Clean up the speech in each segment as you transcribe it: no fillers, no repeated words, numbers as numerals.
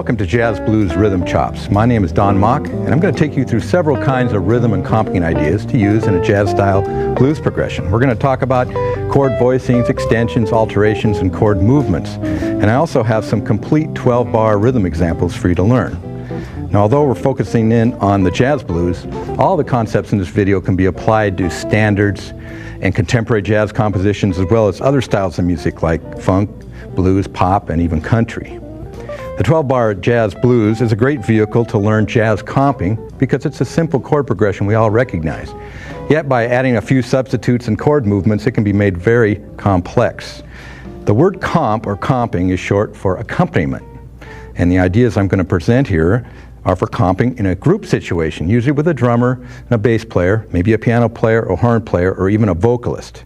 Welcome to Jazz Blues Rhythm Chops. My name is Don Mock, and I'm going to take you through several kinds of rhythm and comping ideas to use in a jazz-style blues progression. We're going to talk about chord voicings, extensions, alterations, and chord movements. And I also have some complete 12-bar rhythm examples for you to learn. Now, although we're focusing in on the jazz blues, all the concepts in this video can be applied to standards and contemporary jazz compositions, as well as other styles of music like funk, blues, pop, and even country. The 12-bar jazz blues is a great vehicle to learn jazz comping because it's a simple chord progression we all recognize. Yet by adding a few substitutes and chord movements, it can be made very complex. The word comp or comping is short for accompaniment, and the ideas I'm going to present here are for comping in a group situation, usually with a drummer and a bass player, maybe a piano player or horn player, or even a vocalist.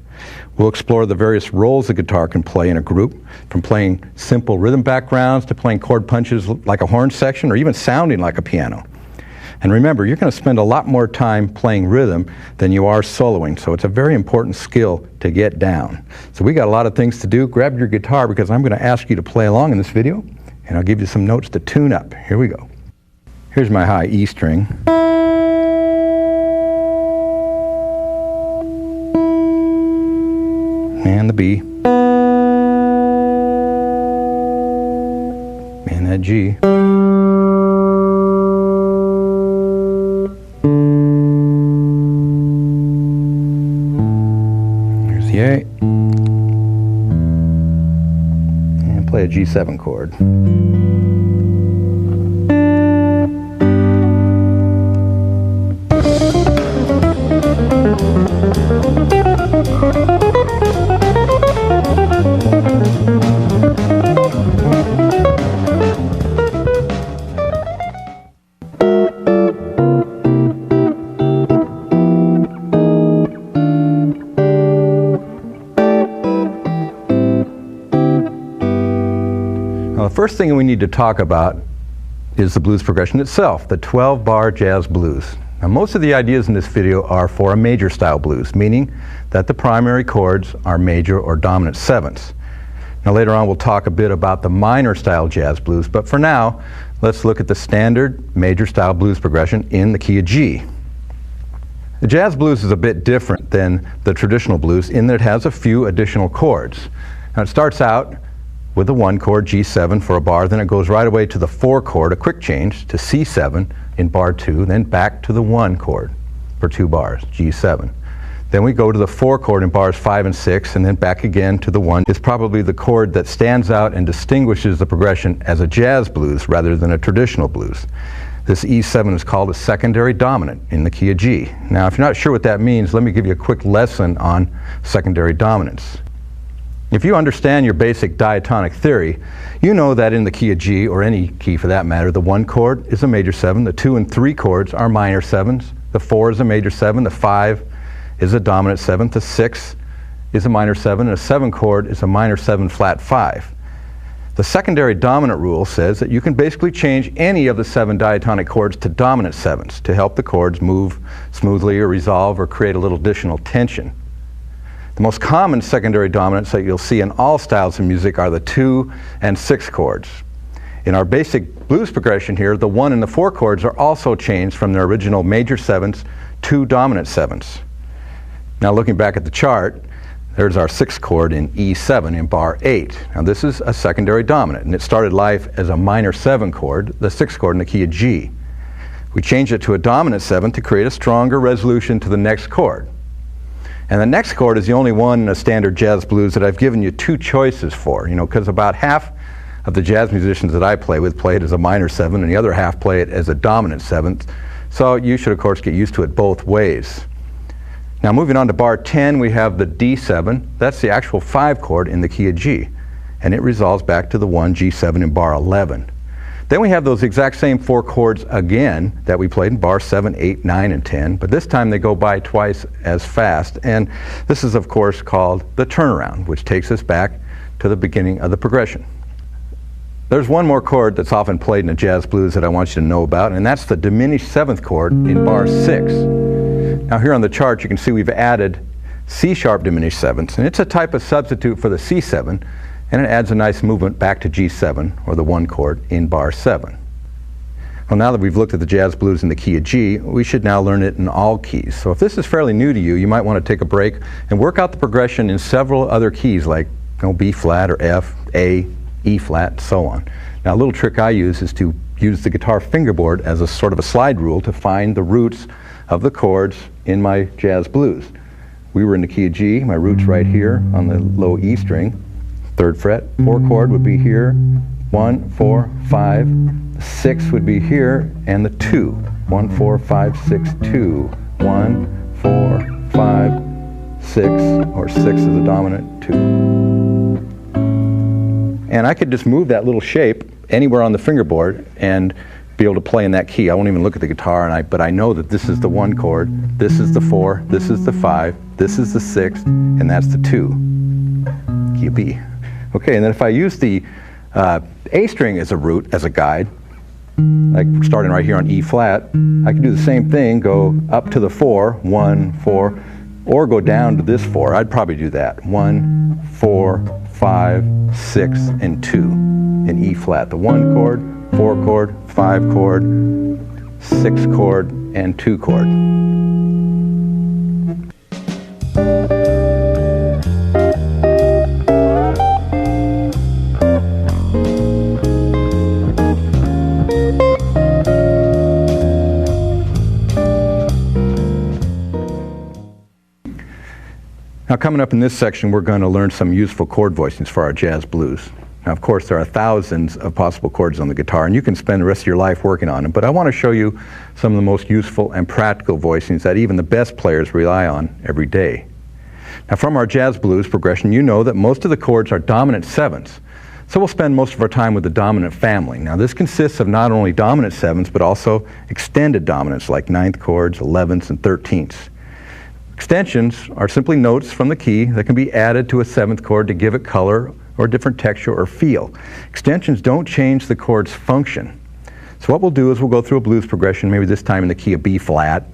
We'll explore the various roles the guitar can play in a group, from playing simple rhythm backgrounds to playing chord punches like a horn section or even sounding like a piano. And remember, you're going to spend a lot more time playing rhythm than you are soloing, so it's a very important skill to get down. So we got a lot of things to do. Grab your guitar because I'm going to ask you to play along in this video, and I'll give you some notes to tune up. Here we go. Here's my high E string. And the B, and that G, there's the A, and play a G7 chord. The first thing we need to talk about is the blues progression itself, the 12-bar jazz blues. Now, most of the ideas in this video are for a major style blues, meaning that the primary chords are major or dominant sevenths. Now, later on we'll talk a bit about the minor style jazz blues, but for now, let's look at the standard major style blues progression in the key of G. The jazz blues is a bit different than the traditional blues in that it has a few additional chords. Now, it starts out with the 1 chord, G7 for a bar, then it goes right away to the 4 chord, a quick change, to C7 in bar 2, then back to the 1 chord for 2 bars, G7. Then we go to the 4 chord in bars 5 and 6, and then back again to the 1. It's probably the chord that stands out and distinguishes the progression as a jazz blues rather than a traditional blues. This E7 is called a secondary dominant in the key of G. Now, if you're not sure what that means, let me give you a quick lesson on secondary dominance. If you understand your basic diatonic theory, you know that in the key of G, or any key for that matter, the 1 chord is a major 7, the 2 and 3 chords are minor 7s, the 4 is a major 7, the 5 is a dominant 7, the 6 is a minor 7, and a 7 chord is a minor 7 flat 5. The secondary dominant rule says that you can basically change any of the 7 diatonic chords to dominant 7s to help the chords move smoothly or resolve or create a little additional tension. The most common secondary dominants that you'll see in all styles of music are the 2 and 6 chords. In our basic blues progression here, the 1 and the 4 chords are also changed from their original major 7s to dominant 7s. Now, looking back at the chart, there's our 6th chord in E7 in bar 8. Now, this is a secondary dominant, and it started life as a minor 7 chord, the 6th chord in the key of G. We changed it to a dominant 7 to create a stronger resolution to the next chord. And the next chord is the only one in a standard jazz blues that I've given you 2 choices for, because about half of the jazz musicians that I play with play it as a minor 7 and the other half play it as a dominant 7th. So you should, of course, get used to it both ways. Now, moving on to bar 10, we have the D7. That's the actual 5 chord in the key of G, and it resolves back to the 1 G7 in bar 11. Then we have those exact same 4 chords again that we played in bar 7, 8, 9, and 10, but this time they go by twice as fast, and this is of course called the turnaround, which takes us back to the beginning of the progression. There's one more chord that's often played in a jazz blues that I want you to know about, and that's the diminished 7th chord in bar 6. Now, here on the chart you can see we've added C-sharp diminished 7ths, and it's a type of substitute for the C7, and it adds a nice movement back to G7, or the 1 chord, in bar 7. Well, now that we've looked at the jazz blues in the key of G, we should now learn it in all keys. So if this is fairly new to you, you might want to take a break and work out the progression in several other keys like B flat or F, A, E flat, so on. Now a little trick I use is to use the guitar fingerboard as a sort of a slide rule to find the roots of the chords in my jazz blues. We were in the key of G, my root's right here on the low E string, 3rd fret, 4 chord would be here, 1, 4, 5, 6 would be here, and the 2. 1, 4, 5, 6, 2. 1, 4, 5, 6, or 6 is the dominant, 2. And I could just move that little shape anywhere on the fingerboard and be able to play in that key. I won't even look at the guitar, but I know that this is the 1 chord, this is the 4, this is the 5, this is the 6, and that's the 2. Key of B. Okay, and then if I use the A string as a root, as a guide, like starting right here on E flat, I can do the same thing, go up to the 4, 1, 4, or go down to this 4. I'd probably do that. 1, 4, 5, 6, and 2 in E flat. The 1 chord, 4 chord, 5 chord, 6 chord, and 2 chord. Now coming up in this section, we're going to learn some useful chord voicings for our jazz blues. Now of course there are thousands of possible chords on the guitar and you can spend the rest of your life working on them, but I want to show you some of the most useful and practical voicings that even the best players rely on every day. Now from our jazz blues progression, you know that most of the chords are dominant 7ths. So we'll spend most of our time with the dominant family. Now this consists of not only dominant 7ths but also extended dominants like 9th chords, 11ths, and 13ths. Extensions are simply notes from the key that can be added to a 7th chord to give it color or different texture or feel. Extensions don't change the chord's function. So what we'll do is we'll go through a blues progression, maybe this time in the key of B flat,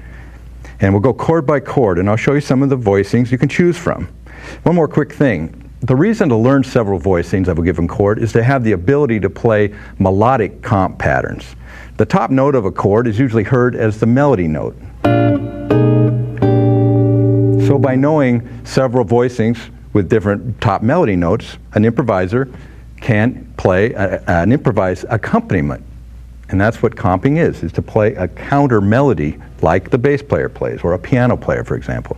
and we'll go chord by chord, and I'll show you some of the voicings you can choose from. One more quick thing. The reason to learn several voicings of a given chord is to have the ability to play melodic comp patterns. The top note of a chord is usually heard as the melody note. So by knowing several voicings with different top melody notes, an improviser can play an improvised accompaniment. And that's what comping is to play a counter melody like the bass player plays, or a piano player, for example.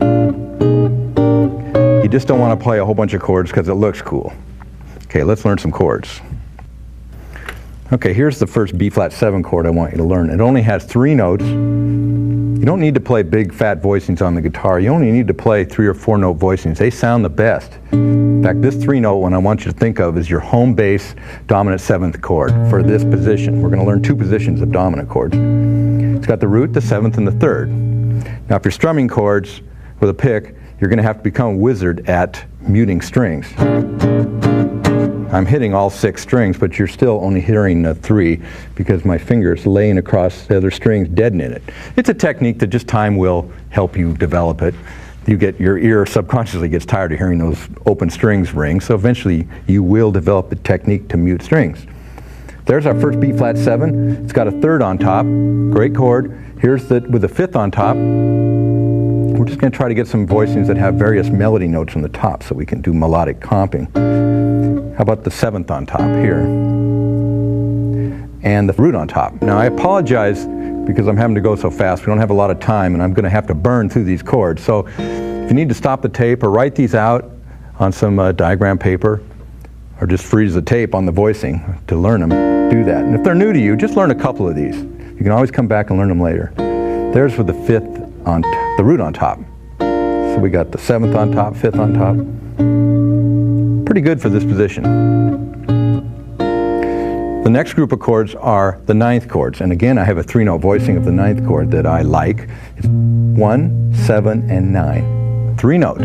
You just don't want to play a whole bunch of chords because it looks cool. Okay, let's learn some chords. Okay, here's the first B flat 7 chord I want you to learn. It only has 3 notes. You don't need to play big fat voicings on the guitar. You only need to play 3 or 4 note voicings. They sound the best. In fact, this 3 note one I want you to think of as your home bass dominant 7th chord for this position. We're going to learn 2 positions of dominant chords. It's got the root, the 7th, and the 3rd. Now if you're strumming chords with a pick, you're going to have to become a wizard at muting strings. I'm hitting all 6 strings, but you're still only hearing 3 because my finger's laying across the other strings, deadening it. It's a technique that just time will help you develop it. Your ear subconsciously gets tired of hearing those open strings ring, so eventually you will develop the technique to mute strings. There's our first B flat 7. It's got a 3rd on top, great chord. Here's with a 5th on top. We're just going to try to get some voicings that have various melody notes on the top so we can do melodic comping. How about the 7th on top here? And the root on top. Now I apologize because I'm having to go so fast. We don't have a lot of time and I'm going to have to burn through these chords. So if you need to stop the tape or write these out on some diagram paper or just freeze the tape on the voicing to learn them, do that. And if they're new to you, just learn a couple of these. You can always come back and learn them later. There's with the 5th on the root on top. So we got the 7th on top, 5th on top. Pretty good for this position. The next group of chords are the 9th chords. And again, I have a 3 note voicing of the 9th chord that I like. It's 1, 7, and 9. 3 notes.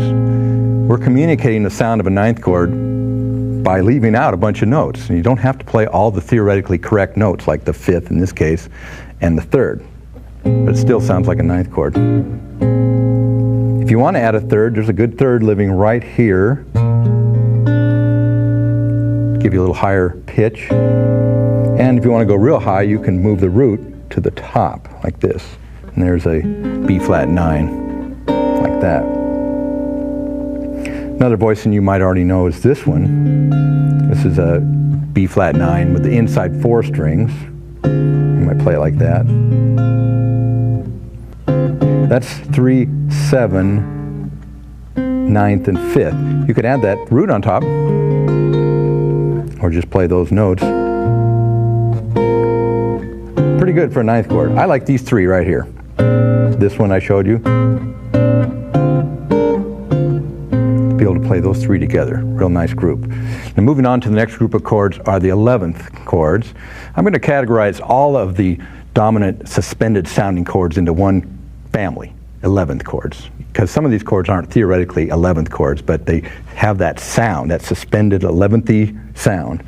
We're communicating the sound of a 9th chord by leaving out a bunch of notes. And you don't have to play all the theoretically correct notes, like the 5th in this case, and the 3rd. But it still sounds like a 9th chord. If you want to add a 3rd, there's a good 3rd living right here give you a little higher pitch. And if you want to go real high, you can move the root to the top like this. And there's a B flat 9 like that. Another voicing you might already know is this one. This is a B flat 9 with the inside 4 strings. You might play it like that. That's 3, 7, 9th, and 5th. You could add that root on top, or just play those notes. Pretty good for a 9th chord. I like these 3 right here. This one I showed you. Be able to play those 3 together. Real nice group. Now moving on to the next group of chords are the 11th chords. I'm going to categorize all of the dominant suspended sounding chords into one family, 11th chords. Because some of these chords aren't theoretically 11th chords, but they have that sound, that suspended 11th-y sound.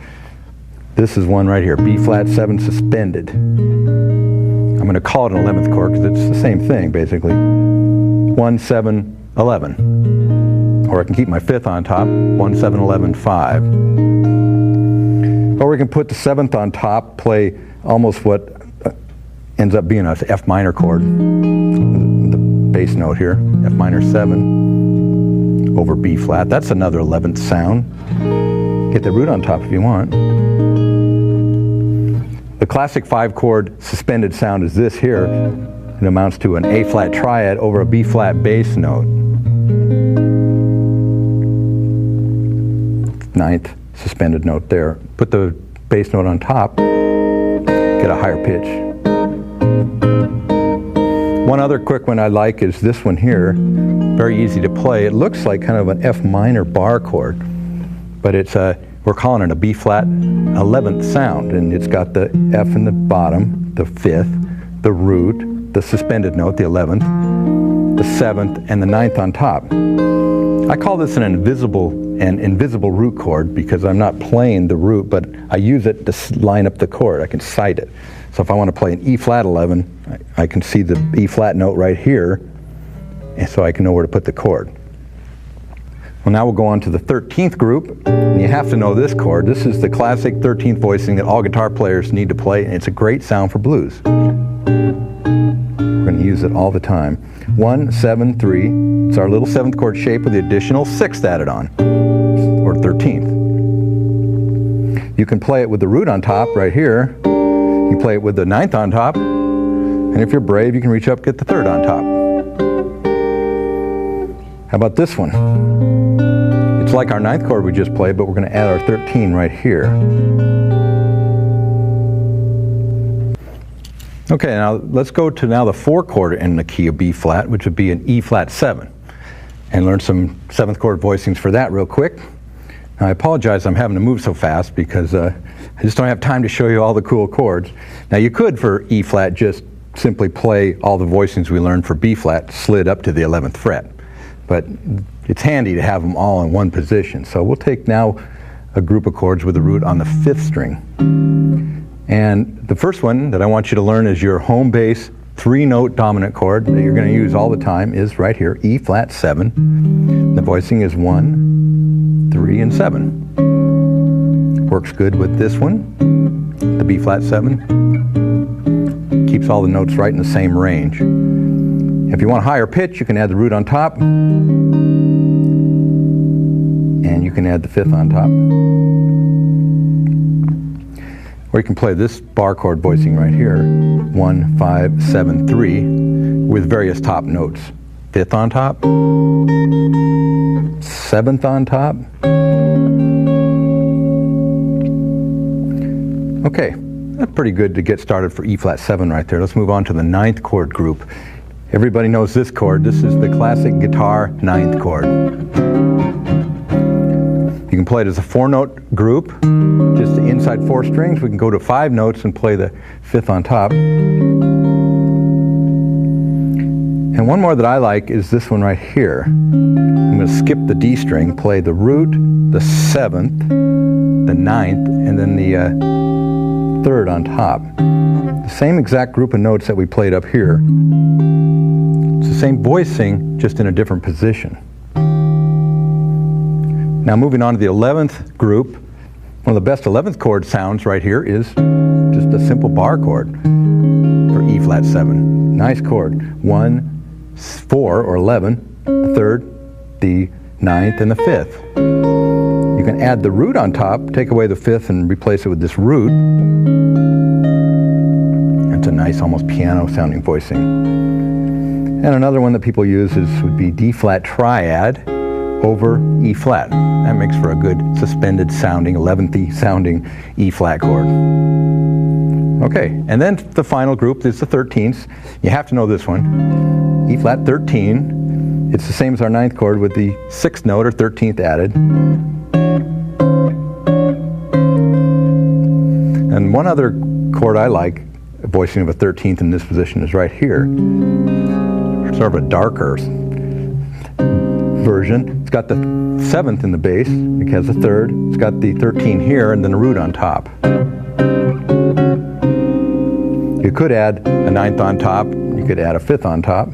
This is one right here, B flat 7 suspended. I'm going to call it an 11th chord because it's the same thing basically. 1, 7, 11. Or I can keep my 5th on top, 1, 7, 11, 5. Or we can put the 7th on top, play almost what ends up being an F minor chord. The bass note here, F minor 7 over B flat. That's another 11th sound. Get the root on top if you want. The classic 5-chord suspended sound is this here. It amounts to an A flat triad over a B flat bass note. 9th suspended note there. Put the bass note on top, get a higher pitch. One other quick one I like is this one here. Very easy to play. It looks like kind of an F minor bar chord, but it's we're calling it a B flat 11th sound, and it's got the F in the bottom, the 5th, the root, the suspended note, the 11th, the 7th, and the 9th on top. I call this an invisible root chord because I'm not playing the root, but I use it to line up the chord. I can sight it. So if I want to play an E flat 11, I can see the E flat note right here, and so I can know where to put the chord. Well, now we'll go on to the 13th group, and you have to know this chord. This is the classic 13th voicing that all guitar players need to play, and it's a great sound for blues. We're going to use it all the time. 1, 7, 3. It's our little 7th chord shape with the additional 6th added on, or 13th. You can play it with the root on top right here. You can play it with the 9th on top, and if you're brave, you can reach up and get the 3rd on top. How about this one? It's like our 9th chord we just played, but we're going to add our 13 right here. Okay, now let's go to now the 4 chord in the key of B flat, which would be an E flat 7, and learn some 7th chord voicings for that real quick. Now I apologize I'm having to move so fast because I just don't have time to show you all the cool chords. Now you could for E flat just simply play all the voicings we learned for B flat slid up to the 11th fret. But it's handy to have them all in one position. So we'll take now a group of chords with the root on the 5th string. And the first one that I want you to learn is your home bass 3-note dominant chord that you're going to use all the time is right here, E flat 7. The voicing is 1, 3, and 7. Works good with this one, the B flat 7. Keeps all the notes right in the same range. If you want a higher pitch, you can add the root on top, and you can add the 5th on top. Or you can play this bar chord voicing right here, 1, 5, 7, 3, with various top notes. 5th on top, 7th on top. Okay, that's pretty good to get started for E flat 7 right there. Let's move on to the 9th chord group. Everybody knows this chord. This is the classic guitar 9th chord. You can play it as a 4-note group, just the inside 4 strings. We can go to 5 notes and play the 5th on top. And one more that I like is this one right here. I'm going to skip the D string, play the root, the 7th, the 9th, and then the 3rd on top. The same exact group of notes that we played up here. It's the same voicing, just in a different position. Now moving on to the 11th group, One of the best 11th chord sounds right here is just a simple bar chord for E flat 7. Nice chord. 1, 4 or 11, the 3rd, the 9th, and the 5th. You can add the root on top, take away the 5th and replace it with this root. It's a nice, almost piano sounding voicing. And another one that people use would be D flat triad over E flat. That makes for a good suspended sounding, 11th sounding E flat chord. Okay, and then the final group is the 13ths. You have to know this one. E flat 13. It's the same as our 9th chord with the 6th note or 13th added. And one other chord I like, voicing of a 13th in this position, is right here. Sort of a darker version. It's got the 7th in the bass, it has the 3rd, it's got the 13 here, and then a root on top. You could add a 9th on top, you could add a 5th on top.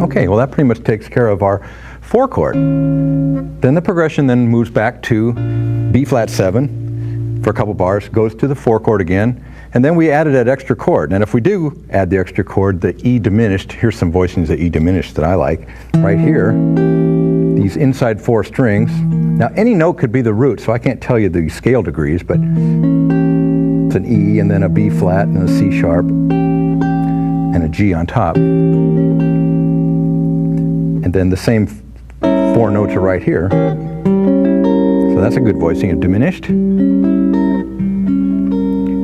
Okay, well that pretty much takes care of our 4 chord. Then the progression then moves back to B flat 7 for a couple bars, goes to the 4 chord again, and then we added that extra chord. And if we do add the extra chord, the E diminished, here's some voicings of E diminished that I like. Right here, these inside 4 strings. Now any note could be the root, so I can't tell you the scale degrees, but it's an E and then a B flat and a C sharp and a G on top. And then the same 4 notes are right here. So that's a good voicing of diminished.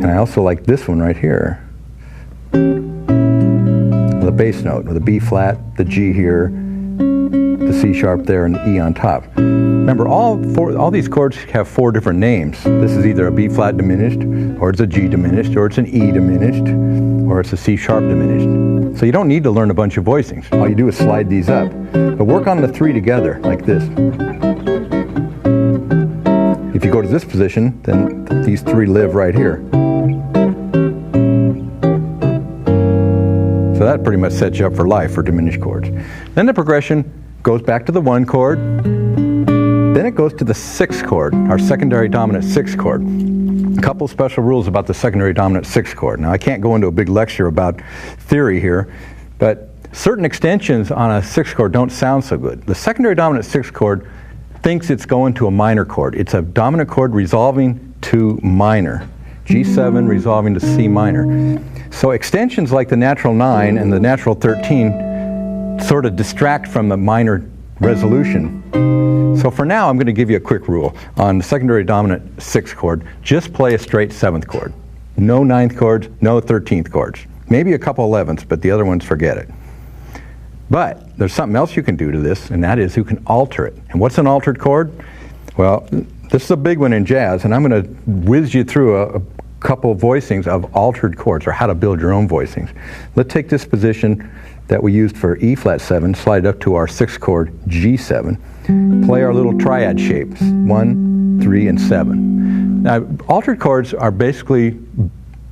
And I also like this one right here. The bass note with a B flat, the G here, the C sharp there, and the E on top. Remember, all these chords have 4 different names. This is either a B flat diminished, or it's a G diminished, or it's an E diminished, or it's a C sharp diminished. So you don't need to learn a bunch of voicings. All you do is slide these up. But work on the 3 together, like this. If you go to this position, then these 3 live right here. So that pretty much sets you up for life for diminished chords. Then the progression goes back to the 1 chord. Then it goes to the 6th chord, our secondary dominant 6th chord. A couple special rules about the secondary dominant 6th chord. Now I can't go into a big lecture about theory here, but certain extensions on a 6th chord don't sound so good. The secondary dominant 6th chord thinks it's going to a minor chord. It's a dominant chord resolving to minor. G7 resolving to C minor. So extensions like the natural 9 and the natural 13 sort of distract from the minor resolution. So for now, I'm going to give you a quick rule. On the secondary dominant 6th chord, just play a straight 7th chord. No 9th chords, no 13th chords. Maybe a couple 11ths, but the other ones, forget it. But there's something else you can do to this, and that is you can alter it. And what's an altered chord? Well, this is a big one in jazz, and I'm going to whiz you through a couple voicings of altered chords, or how to build your own voicings. Let's take this position that we used for E flat 7, slide it up to our 6th chord G7, play our little triad shapes, 1, 3, and 7. Now, altered chords are basically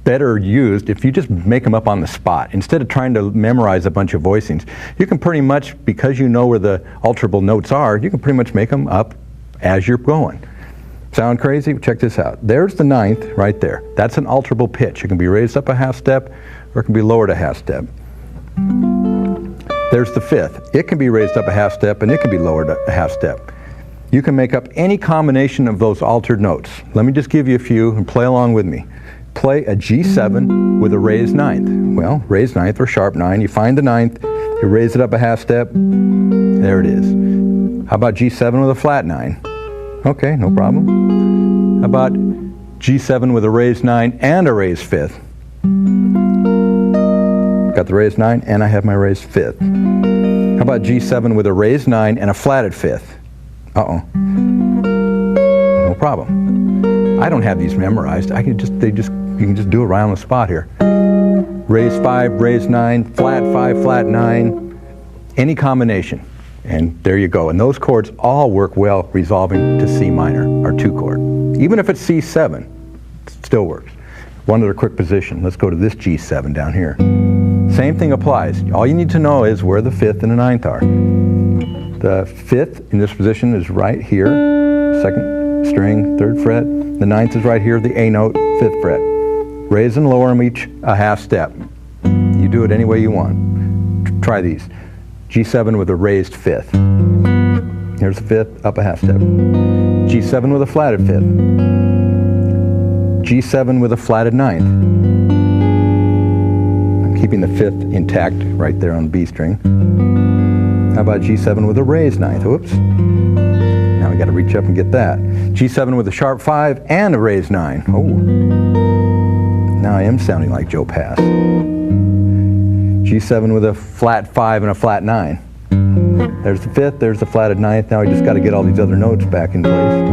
better used if you just make them up on the spot. Instead of trying to memorize a bunch of voicings, you can pretty much, because you know where the alterable notes are, you can pretty much make them up as you're going. Sound crazy? Check this out. There's the 9th right there. That's an alterable pitch. It can be raised up a half step or it can be lowered a half step. There's the 5th. It can be raised up a half step and it can be lowered a half step. You can make up any combination of those altered notes. Let me just give you a few and play along with me. Play a G7 with a raised 9th. Well, raised 9th or sharp 9. You find the 9th, you raise it up a half step. There it is. How about G7 with a flat 9? Okay, no problem. How about G7 with a raised 9 and a raised 5th? Got the raised 9 and I have my raised 5th. How about G7 with a raised 9 and a flatted 5th? Uh-oh. No problem. I don't have these memorized. You can just do it right on the spot here. Raised 5, raised 9, flat 5, flat 9, any combination. And there you go. And those chords all work well resolving to C minor, our 2 chord. Even if it's C7, it still works. One other quick position. Let's go to this G7 down here. Same thing applies. All you need to know is where the 5th and the 9th are. The 5th in this position is right here. second string, 3rd fret. The 9th is right here, the A note, 5th fret. Raise and lower them each a half step. You do it any way you want. Try these. G7 with a raised 5th. Here's the 5th, up a half step. G7 with a flatted 5th. G7 with a flatted 9th. I'm keeping the 5th intact right there on the B string. How about G7 with a raised 9th? Whoops. Now we got to reach up and get that. G7 with a sharp 5 and a raised 9. Oh. Now I am sounding like Joe Pass. G7 with a flat 5 and a flat 9. There's the 5th, there's the flatted 9th. Now we just got to get all these other notes back in place.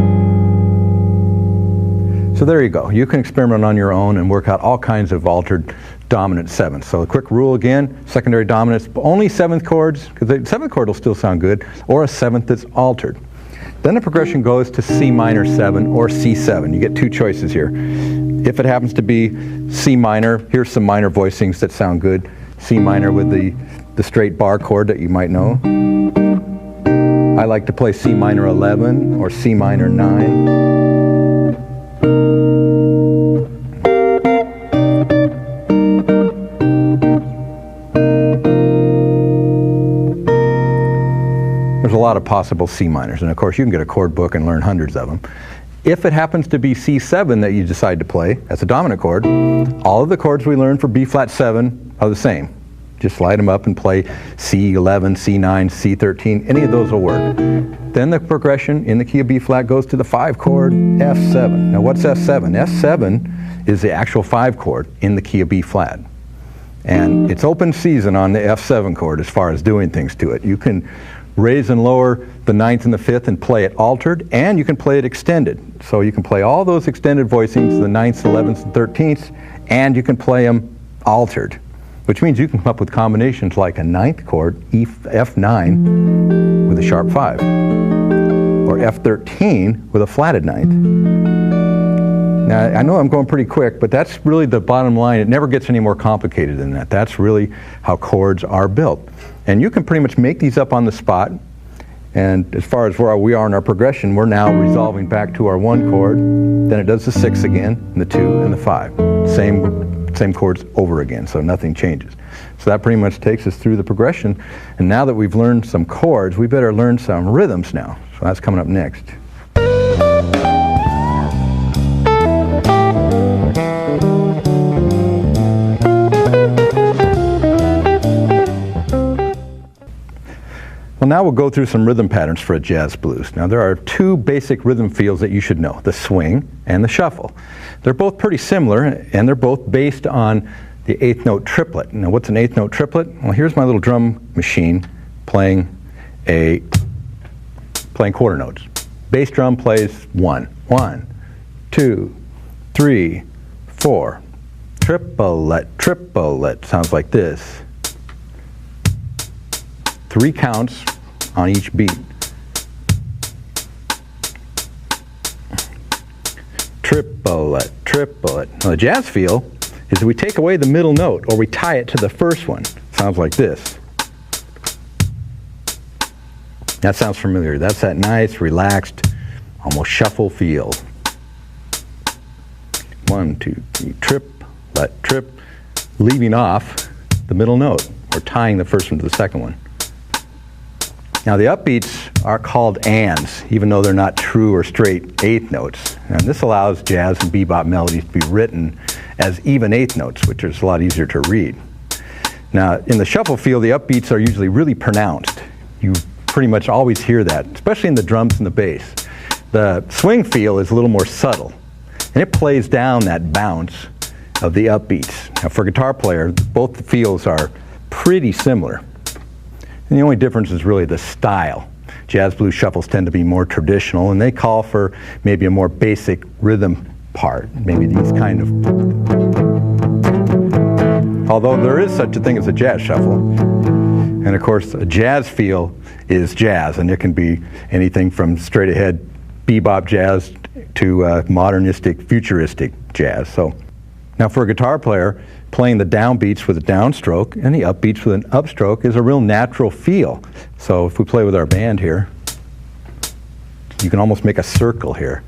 So there you go. You can experiment on your own and work out all kinds of altered dominant 7ths. So a quick rule again, secondary dominants, only 7th chords, because the 7th chord will still sound good, or a 7th that's altered. Then the progression goes to C minor 7 or C7. You get 2 choices here. If it happens to be C minor, here's some minor voicings that sound good. C minor with the straight bar chord that you might know. I like to play C minor 11 or C minor 9. There's a lot of possible C minors, and of course you can get a chord book and learn hundreds of them. If it happens to be C7 that you decide to play as a dominant chord, all of the chords we learned for B flat 7 are the same. Just slide them up and play C11, C9, C13, any of those will work. Then the progression in the key of B flat goes to the 5 chord, F7. Now what's F7? F7 is the actual 5 chord in the key of B flat. And it's open season on the F7 chord as far as doing things to it. You can raise and lower the 9th and the 5th and play it altered, and you can play it extended. So you can play all those extended voicings, the 9ths, 11ths, and 13ths, and you can play them altered, which means you can come up with combinations like a 9th chord, F9 with a sharp 5, or F13 with a flatted 9th. Now, I know I'm going pretty quick, but that's really the bottom line. It never gets any more complicated than that. That's really how chords are built. And you can pretty much make these up on the spot. And as far as where we are in our progression, we're now resolving back to our 1 chord. Then it does the 6 again, and the 2, and the 5. Same chords over again, so nothing changes. So that pretty much takes us through the progression. And now that we've learned some chords, we better learn some rhythms now. So that's coming up next. Well, now we'll go through some rhythm patterns for a jazz blues. Now there are 2 basic rhythm feels that you should know, the swing and the shuffle. They're both pretty similar, and they're both based on the 8th note triplet. Now what's an 8th note triplet? Well, here's my little drum machine playing quarter notes. Bass drum plays 1, 1, 2, 3, 4. Triplet, triplet, sounds like this. 3 counts on each beat. Triplet, triplet. Now the jazz feel is we take away the middle note, or we tie it to the first one. Sounds like this. That sounds familiar. That's that nice, relaxed, almost shuffle feel. 1, 2, 3, triplet, trip, leaving off the middle note, or tying the first one to the second one. Now the upbeats are called ands, even though they're not true or straight 8th notes. And this allows jazz and bebop melodies to be written as even 8th notes, which is a lot easier to read. Now in the shuffle feel, the upbeats are usually really pronounced. You pretty much always hear that, especially in the drums and the bass. The swing feel is a little more subtle, and it plays down that bounce of the upbeats. Now for a guitar player, both the feels are pretty similar. And the only difference is really the style. Jazz blues shuffles tend to be more traditional, and they call for maybe a more basic rhythm part, maybe these kind of. Although there is such a thing as a jazz shuffle. And of course, a jazz feel is jazz, and it can be anything from straight ahead bebop jazz to modernistic, futuristic jazz. So now for a guitar player, playing the downbeats with a downstroke and the upbeats with an upstroke is a real natural feel. So if we play with our band here, You can almost make a circle here.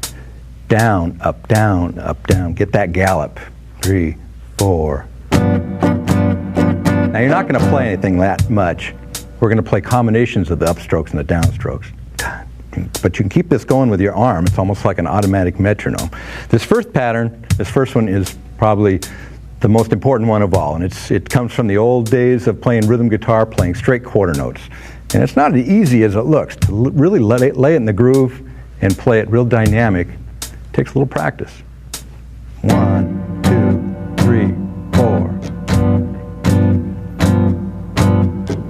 Down, up, down, up, down. Get that gallop. 3, 4. Now you're not going to play anything that much. We're going to play combinations of the upstrokes and the downstrokes. But you can keep this going with your arm. It's almost like an automatic metronome. This first pattern, this first one is probably the most important one of all. And it comes from the old days of playing rhythm guitar, playing straight quarter notes. And it's not as easy as it looks. To really lay it in the groove and play it real dynamic takes a little practice. 1, 2, 3, 4.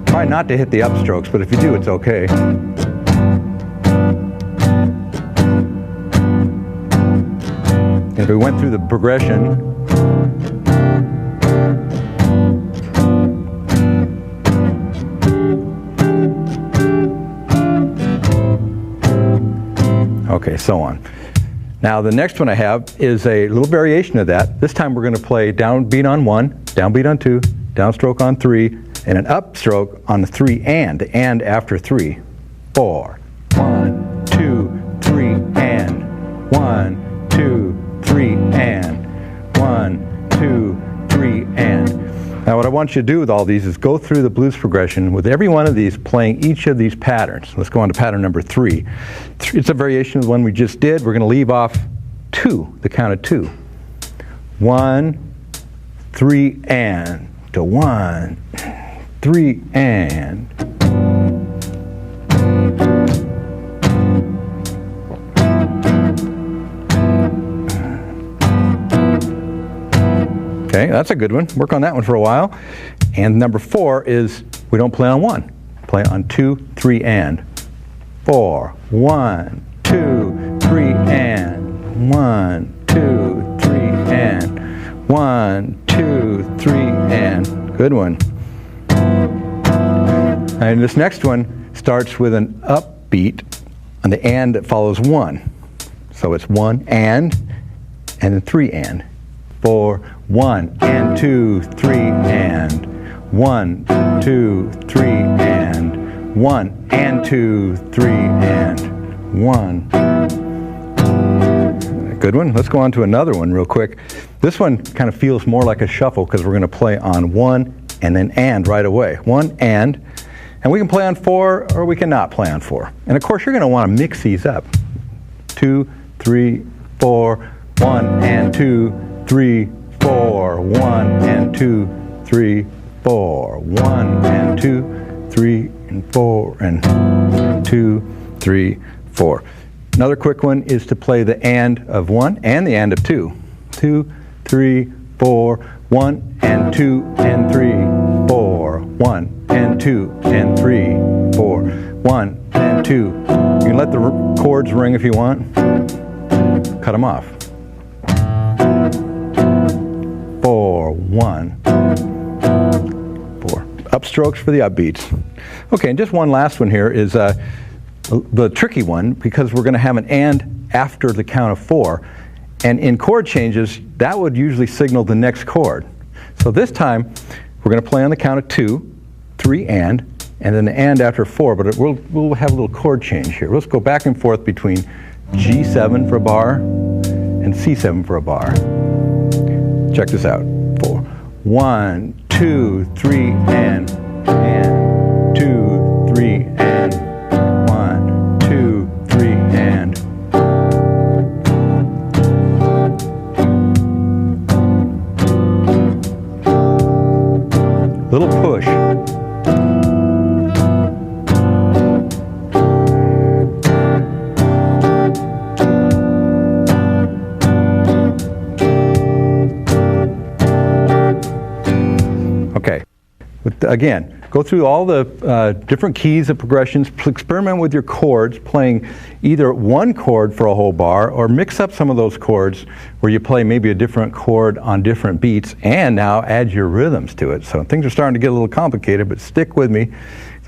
Try not to hit the upstrokes, but if you do, it's okay. And if we went through the progression, okay, so on. Now the next one I have is a little variation of that. This time we're going to play downbeat on 1, downbeat on 2, downstroke on 3, and an upstroke on the 3 and after 3. 4. 1, 2, 3, and 1, 2, 3, and 1, 2, 3, and. Now what I want you to do with all these is go through the blues progression with every one of these playing each of these patterns. Let's go on to pattern number 3. It's a variation of the one we just did. We're going to leave off 2, the count of 2. 1, 3, and to 1, 3, and. Okay, that's a good one. Work on that one for a while. And number 4 is we don't play on 1. Play on 2, 3, and 4. 1, 2, 3, and 1, 2, 3, and 1, 2, 3, and. Good one. And this next one starts with an upbeat on the and that follows 1. So it's 1 and then 3 and. 4, 1 and 2, 3 and 1, 2, 3 and 1 and 2, 3 and 1. Good one. Let's go on to another one real quick. This one kind of feels more like a shuffle because we're going to play on 1 and then and right away. 1 and we can play on 4 or we cannot play on 4. And of course you're going to want to mix these up. 2, 3, 4, 1 and 2, 3, 4, 1 and 2, 3, 4, 1 and 2, 3 and 4 and 2, 3, 4. Another quick one is to play the and of 1 and the and of 2. 2, 3, 4, 1 and 2 and 3, 4, 1 and 2 and 3, 4, 1 and 2. You can let the chords ring if you want. Cut them off. 4, 1, 4. Upstrokes for the upbeats. Okay, and just one last one here is the tricky one because we're going to have an and after the count of 4. And in chord changes, that would usually signal the next chord. So this time, we're going to play on the count of 2, 3 and then the and after 4, but we'll have a little chord change here. Let's go back and forth between G7 for a bar and C7 for a bar. Check this out. 4, 1, 2, 3, and 2, 3, and 1, 2, 3, and. Little push. Okay, but again, go through all the different keys of progressions, experiment with your chords, playing either one chord for a whole bar or mix up some of those chords where you play maybe a different chord on different beats and now add your rhythms to it. So things are starting to get a little complicated, but stick with me.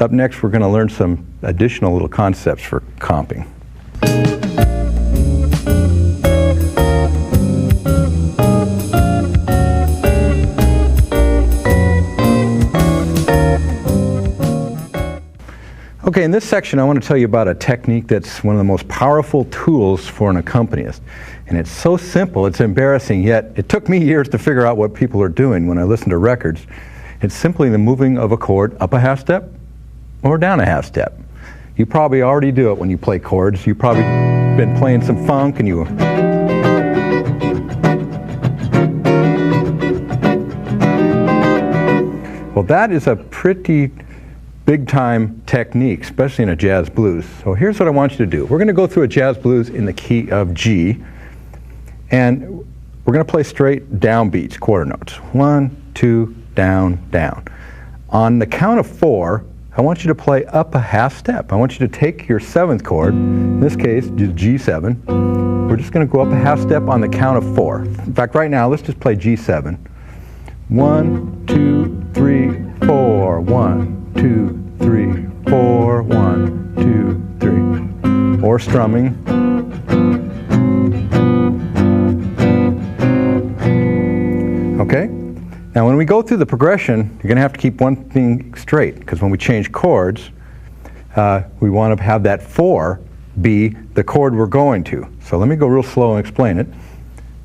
Up next, we're going to learn some additional little concepts for comping. Okay, in this section I want to tell you about a technique that's one of the most powerful tools for an accompanist. And it's so simple, it's embarrassing, yet it took me years to figure out what people are doing when I listen to records. It's simply the moving of a chord up a half step or down a half step. You probably already do it when you play chords. You've probably been playing some funk and you... Well, that is a pretty big-time technique, especially in a jazz blues. So here's what I want you to do. We're going to go through a jazz blues in the key of G, and we're going to play straight downbeats, quarter notes. 1, 2, down, down. On the count of 4, I want you to play up a half step. I want you to take your 7th chord, in this case, G7. We're just going to go up a half step on the count of 4. In fact, right now, let's just play G7. 1, 2, 3, 4. 1, 2, 3, 4. 1, 2, 3. Or strumming. Okay? Now when we go through the progression, you're going to have to keep one thing straight, because when we change chords, we want to have that 4 be the chord we're going to. So let me go real slow and explain it.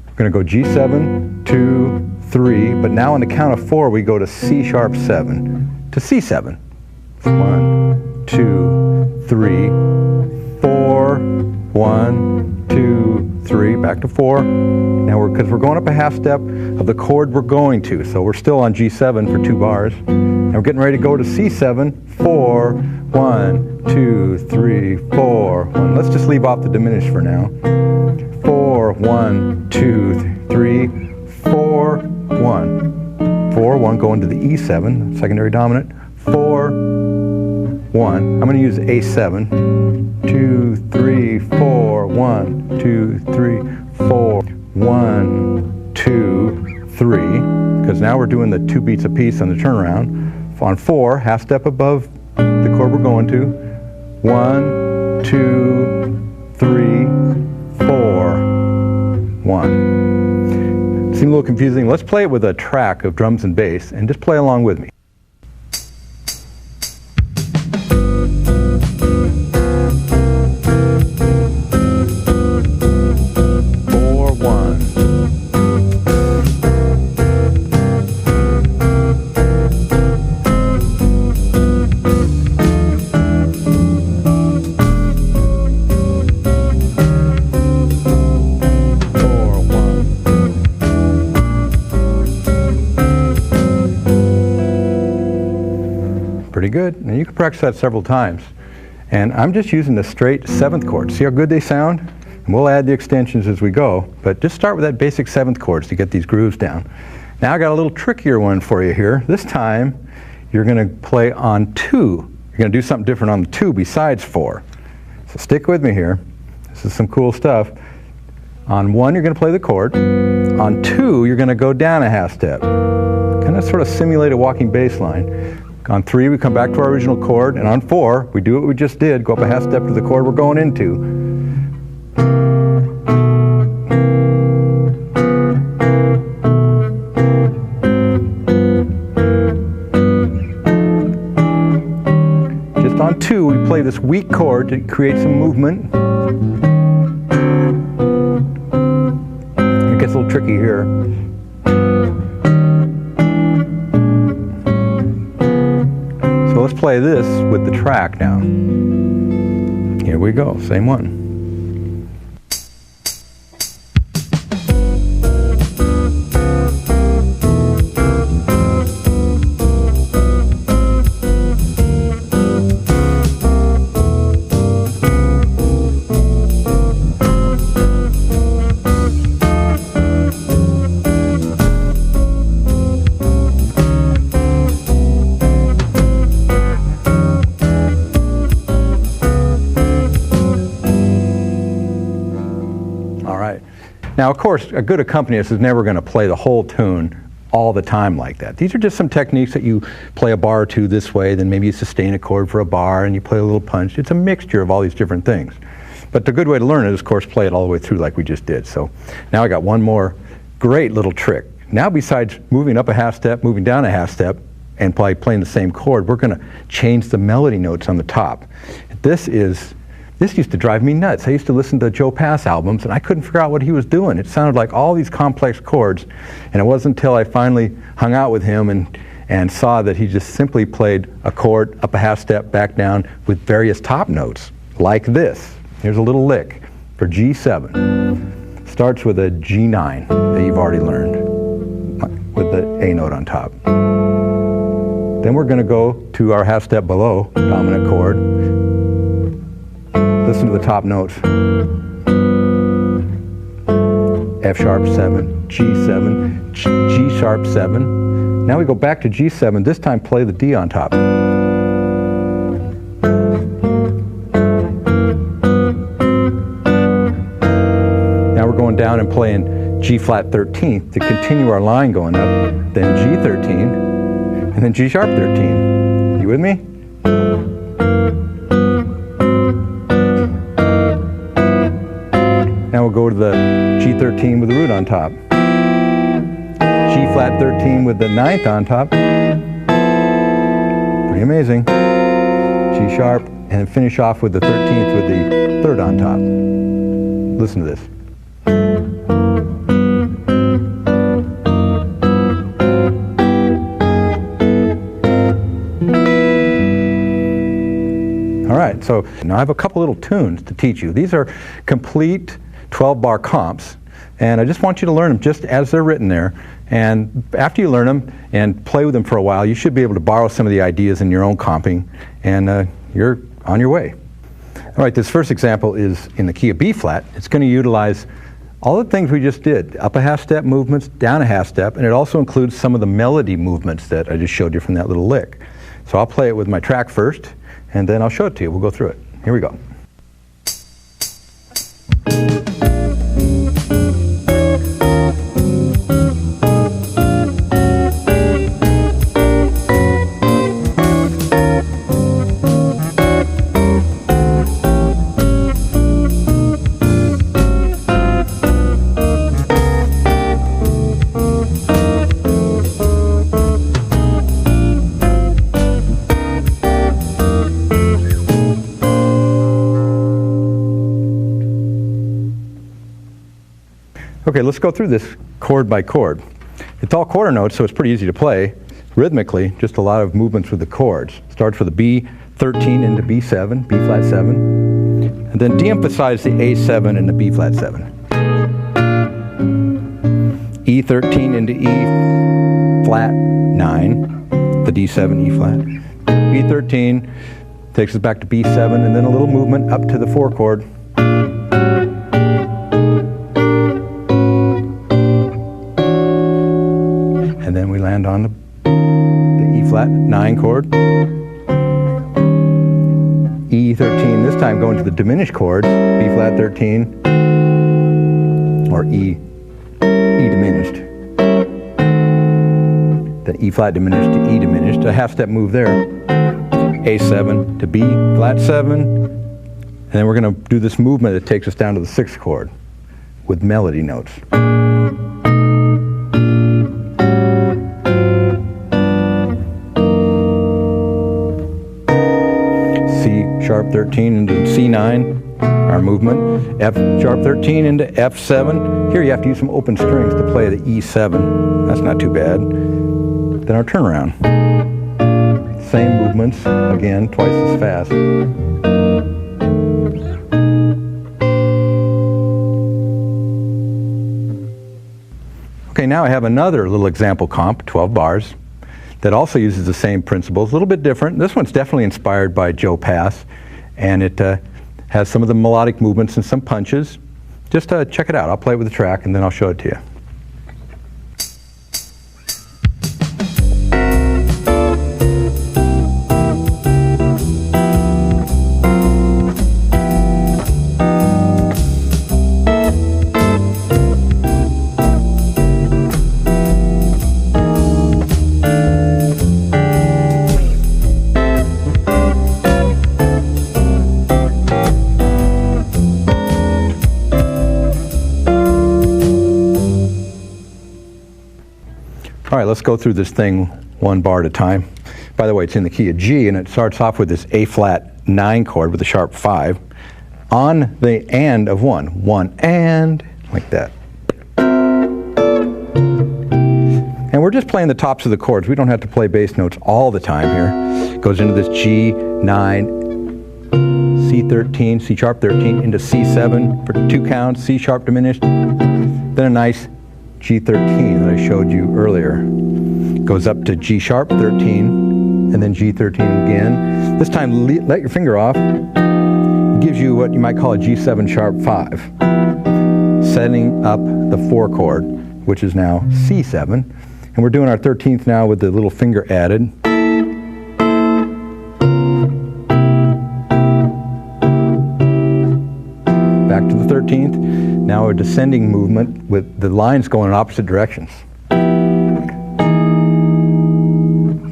We're going to go G7, 2, 3, but now on the count of 4 we go to C sharp 7 to C7. 1, 2, 3, 4, 1, 2, 3, back to 4. Now because we're going up a half step of the chord we're going to, so we're still on G7 for 2 bars. And we're getting ready to go to C7, 4, 1, 2, 3, 4, 1. Let's just leave off the diminished for now. 4, 1, 2, 3, 4, 1. 4, 1, going to the E7, secondary dominant. 4, 1. I'm going to use A7. 2, 3, 4, 1, 2, 3, 4, 1, 2, 3. Because now we're doing the 2 beats a piece on the turnaround. On 4, half step above the chord we're going to. 1, 2, 3, 4, 1. Seems a little confusing. Let's play it with a track of drums and bass and just play along with me. Pretty good. Now you can practice that several times. And I'm just using the straight 7th chord. See how good they sound? And we'll add the extensions as we go, but just start with that basic 7th chords to get these grooves down. Now I got a little trickier one for you here. This time you're going to play on 2. You're going to do something different on the 2 besides 4. So stick with me here. This is some cool stuff. On 1 you're going to play the chord. On 2 you're going to go down a half step. Kind of sort of simulate a walking bass line. On 3, we come back to our original chord, and on 4, we do what we just did, go up a half step to the chord we're going into. Just on 2, we play this weak chord to create some movement. It gets a little tricky here. So let's play this with the track now. Here we go, same one. Now, of course, a good accompanist is never going to play the whole tune all the time like that. These are just some techniques that you play a bar or two this way, then maybe you sustain a chord for a bar and you play a little punch. It's a mixture of all these different things. But the good way to learn it is, of course, play it all the way through like we just did. So now I got one more great little trick. Now besides moving up a half step, moving down a half step, and by playing the same chord, we're going to change the melody notes on the top. This used to drive me nuts. I used to listen to Joe Pass albums, and I couldn't figure out what he was doing. It sounded like all these complex chords, and it wasn't until I finally hung out with him and saw that he just simply played a chord, up a half step, back down, with various top notes, like this. Here's a little lick for G7. Starts with a G9 that you've already learned, with the A note on top. Then we're going to go to our half step below, dominant chord. Listen to the top notes. F sharp 7, G7, G sharp 7. Now we go back to G7, this time play the D on top. Now we're going down and playing G flat 13th to continue our line going up, then G13, and then G sharp 13. You with me? Now we'll go to the G13 with the root on top. G flat 13 with the 9th on top. Pretty amazing. G sharp, and then finish off with the 13th with the 3rd on top. Listen to this. All right, so now I have a couple little tunes to teach you. These are complete 12-bar comps, and I just want you to learn them just as they're written there. And after you learn them and play with them for a while, you should be able to borrow some of the ideas in your own comping, and you're on your way. All right, this first example is in the key of B flat. It's going to utilize all the things we just did, up a half step movements, down a half step, and it also includes some of the melody movements that I just showed you from that little lick. So I'll play it with my track first, and then I'll show it to you. We'll go through it. Here we go. Okay, let's go through this chord by chord. It's all quarter notes, so it's pretty easy to play. Rhythmically, just a lot of movements with the chords. Starts with a B13 into B7, B flat 7, and then de-emphasize the A7 and the B flat 7. E13 into E flat 9, the D7 E flat. B13 takes us back to B7, and then a little movement up to the 4 chord. And then we land on the E flat 9 chord. E13, this time going to the diminished chords, B flat 13, or E diminished. Then E flat diminished to E diminished, a half step move there. A7 to B flat 7, and then we're going to do this movement that takes us down to the 6th chord with melody notes. Sharp 13 into C9, our movement. F sharp 13 into F7. Here you have to use some open strings to play the E7. That's not too bad. Then our turnaround. Same movements, again, twice as fast. Okay, now I have another little example comp, 12 bars, that also uses the same principles, a little bit different. This one's definitely inspired by Joe Pass, and it has some of the melodic movements and some punches. Just check it out. I'll play it with the track, and then I'll show it to you. All right, let's go through this thing one bar at a time. By the way, it's in the key of G, and it starts off with this A flat 9 chord with a sharp 5 on the and of 1. 1 and, like that. And we're just playing the tops of the chords. We don't have to play bass notes all the time here. It goes into this G9, C13, C sharp 13, into C7 for 2 counts, C sharp diminished, then a nice G13 that I showed you earlier. Goes up to G sharp 13, and then G13 again. This time let your finger off. It gives you what you might call a G7 sharp 5, setting up the 4 chord, which is now C7. And we're doing our 13th now with the little finger added. Back to the 13th. Now a descending movement with the lines going in opposite directions.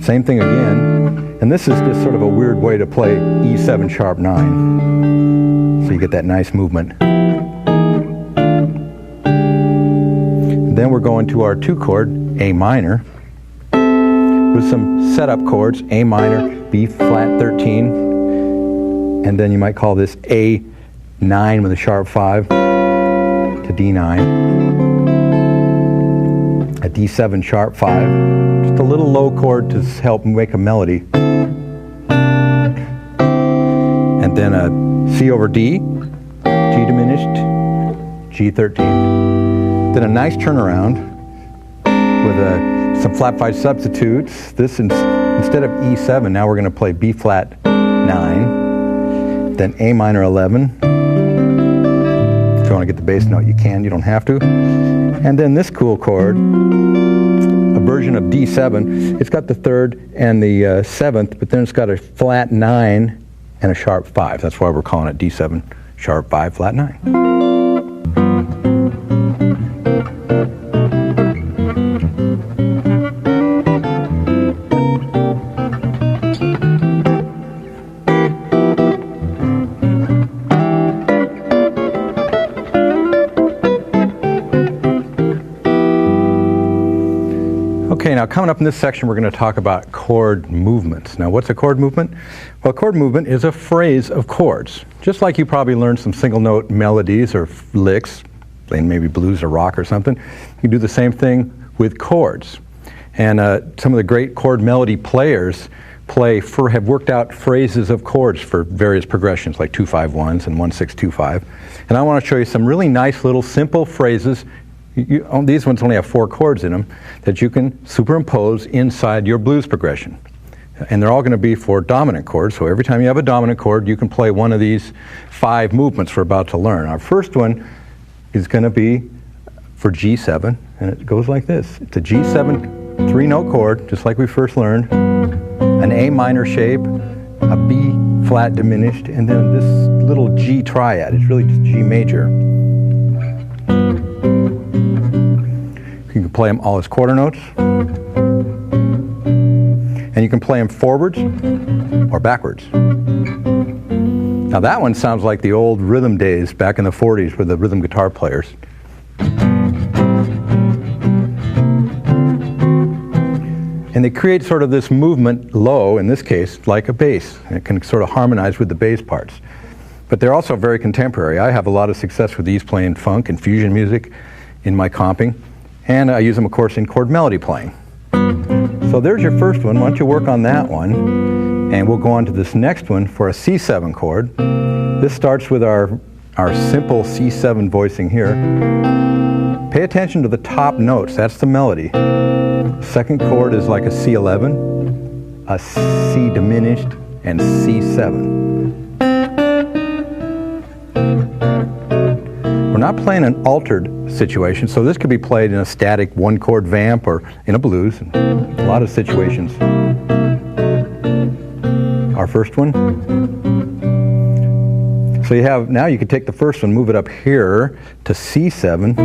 Same thing again. And this is just sort of a weird way to play E7 sharp 9. So you get that nice movement. Then we're going to our 2 chord, A minor, with some setup chords, A minor, B flat 13, and then you might call this A9 with a sharp 5 to D9, a D7 sharp 5, just a little low chord to help make a melody, and then a C over D, G diminished, G13. Then a nice turnaround with some flat 5 substitutes. This instead of E7, now we're going to play B flat 9, then A minor 11. If you want to get the bass note, you can. You don't have to. And then this cool chord, a version of D7. It's got the 3rd and the 7th, but then it's got a flat 9 and a sharp 5. That's why we're calling it D7 sharp 5 flat 9. Okay, now coming up in this section, we're going to talk about chord movements. Now, what's a chord movement? Well, a chord movement is a phrase of chords. Just like you probably learned some single note melodies or licks, playing maybe blues or rock or something, you can do the same thing with chords. And some of the great chord melody players have worked out phrases of chords for various progressions, like 2-5-1s and 1-6-2-5. And I want to show you some really nice little simple phrases. These ones only have 4 chords in them that you can superimpose inside your blues progression. And they're all going to be for dominant chords, so every time you have a dominant chord, you can play one of these 5 movements we're about to learn. Our first one is going to be for G7, and it goes like this. It's a G7 3-note chord, just like we first learned, an A minor shape, a B flat diminished, and then this little G triad. It's really just G major. You can play them all as quarter notes, and you can play them forwards or backwards. Now that one sounds like the old rhythm days back in the 40s with the rhythm guitar players. And they create sort of this movement low, in this case, like a bass. And it can sort of harmonize with the bass parts. But they're also very contemporary. I have a lot of success with these playing funk and fusion music in my comping. And I use them, of course, in chord melody playing. So there's your first one. Why don't you work on that one? And we'll go on to this next one for a C7 chord. This starts with our simple C7 voicing here. Pay attention to the top notes. That's the melody. Second chord is like a C11, a C diminished, and C7. We're not playing an altered situation, so this could be played in a static 1-chord vamp or in a blues. A lot of situations. Our first one. So now you could take the first one, move it up here to C7,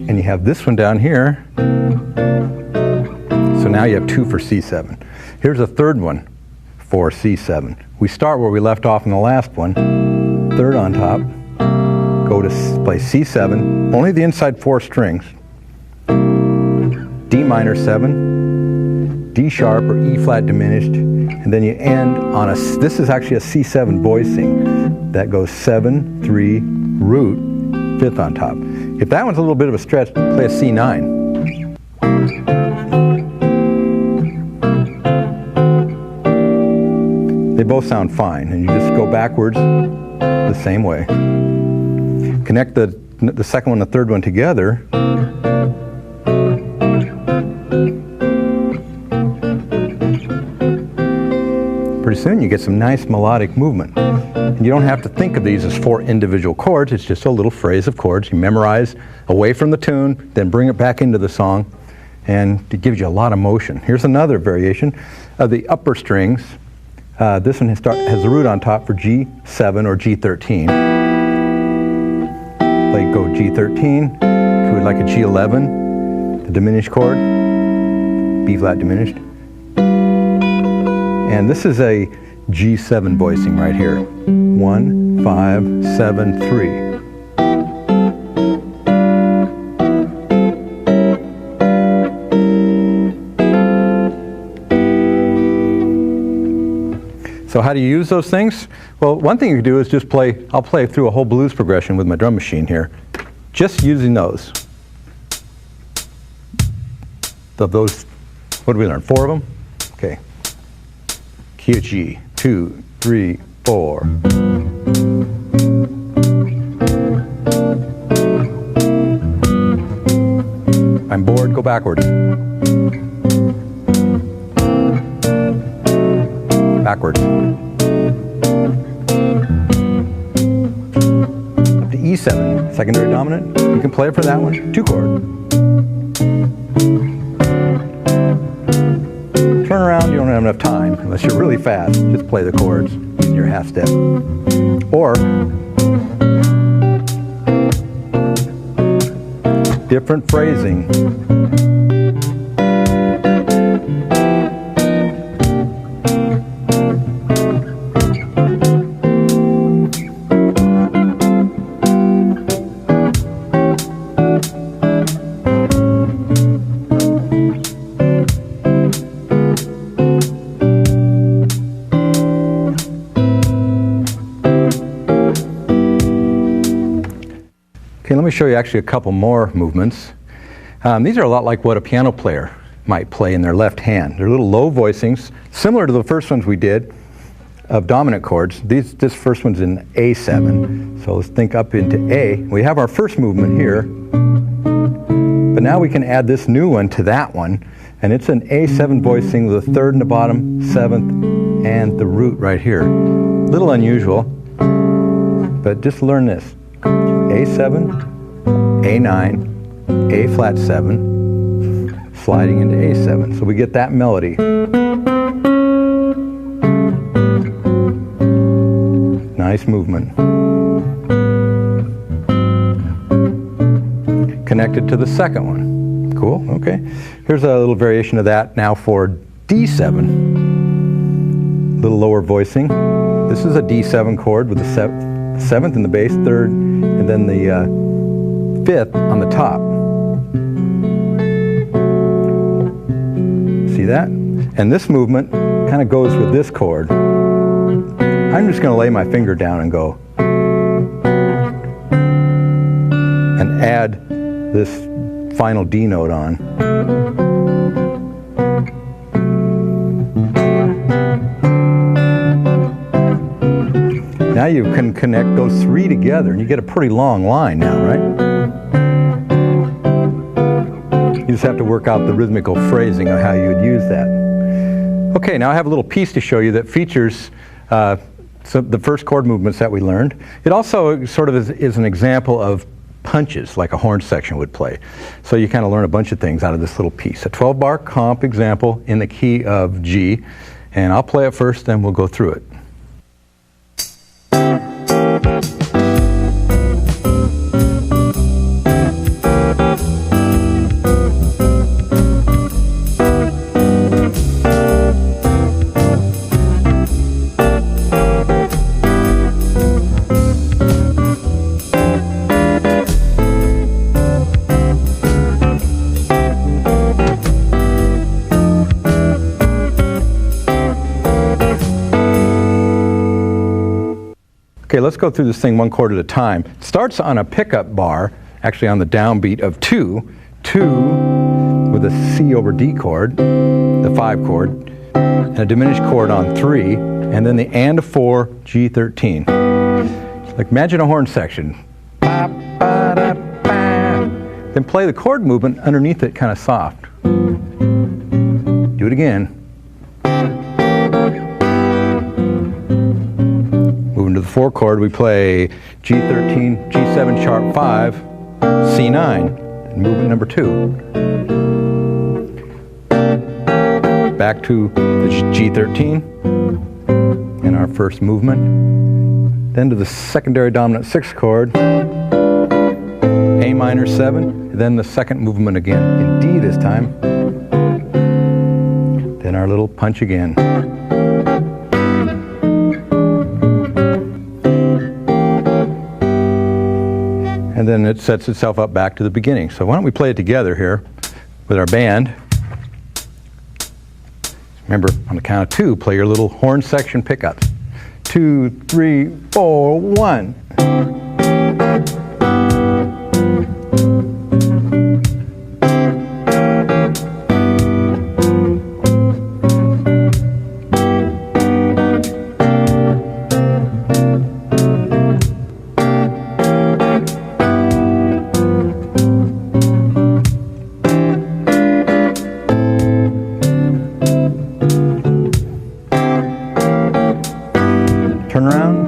and you have this one down here. So now you have 2 for C7. Here's a third one for C7. We start where we left off in the last one, 3rd on top. Go to play C7, only the inside 4 strings. D minor 7, D sharp or E flat diminished, and then you end on this is actually a C7 voicing that goes 7, 3, root, 5th on top. If that one's a little bit of a stretch, play a C9. They both sound fine, and you just go backwards the same way. Connect the second one and the third one together. Pretty soon you get some nice melodic movement. And you don't have to think of these as 4 individual chords. It's just a little phrase of chords you memorize away from the tune, then bring it back into the song, and it gives you a lot of motion. Here's another variation of the upper strings. This one has the root on top for G7 or G13. Play go G13 to like a G11, the diminished chord, B flat diminished. And this is a G7 voicing right here. 1, 5, 7, 3. So how do you use those things? Well, one thing you can do is just I'll play through a whole blues progression with my drum machine here, just using those. Of those, what did we learn? 4 of them? Okay. Key of G, 2, 3, 4. I'm bored, go backwards. Backwards. The E7, secondary dominant. You can play it for that one. 2 chord. Turn around, you don't have enough time unless you're really fast. Just play the chords in your half step. Or different phrasing. Okay, let me show you actually a couple more movements. These are a lot like what a piano player might play in their left hand. They're little low voicings, similar to the first ones we did of dominant chords. This first one's in A7, so let's think up into A. We have our first movement here, but now we can add this new one to that one, and it's an A7 voicing with a 3rd in the bottom, 7th, and the root right here. A little unusual, but just learn this. A7, A9, A flat 7, sliding into A7. So we get that melody. Nice movement. Connected to the second one. Cool, okay. Here's a little variation of that now for D7. Little lower voicing. This is a D7 chord with the 7th in the bass, 3rd, and then the 5th on the top. See that? And this movement kind of goes with this chord. I'm just going to lay my finger down and go. And add this final D note on. Now you can connect those 3 together, and you get a pretty long line now, right? You just have to work out the rhythmical phrasing of how you would use that. Okay, now I have a little piece to show you that features the first chord movements that we learned. It also sort of is an example of punches, like a horn section would play. So you kind of learn a bunch of things out of this little piece. A 12-bar comp example in the key of G, and I'll play it first, then we'll go through it. Okay, let's go through this thing one chord at a time. It starts on a pickup bar, actually on the downbeat of 2, 2 with a C over D chord, the 5 chord, and a diminished chord on 3, and then the and of 4, G13. Like imagine a horn section. Ba, ba, da, ba. Then play the chord movement underneath it kind of soft. Do it again. Moving to the 4 chord, we play G13, G7 sharp 5, C9, and movement number 2. Back to the G13 in our first movement. Then to the secondary dominant 6 chord, A minor 7, then the second movement again in D this time. Then our little punch again. And then it sets itself up back to the beginning. So why don't we play it together here with our band. Remember, on the count of 2, play your little horn section pickups. 2, 3, 4, 1. Turn around.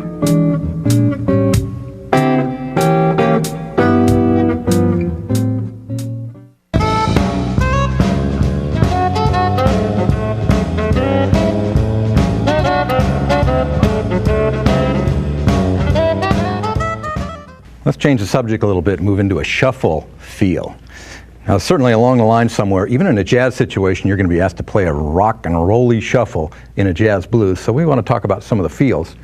Let's change the subject a little bit and move into a shuffle feel. Now, certainly along the line somewhere, even in a jazz situation, you're going to be asked to play a rock and rolly shuffle in a jazz blues. So we want to talk about some of the feels.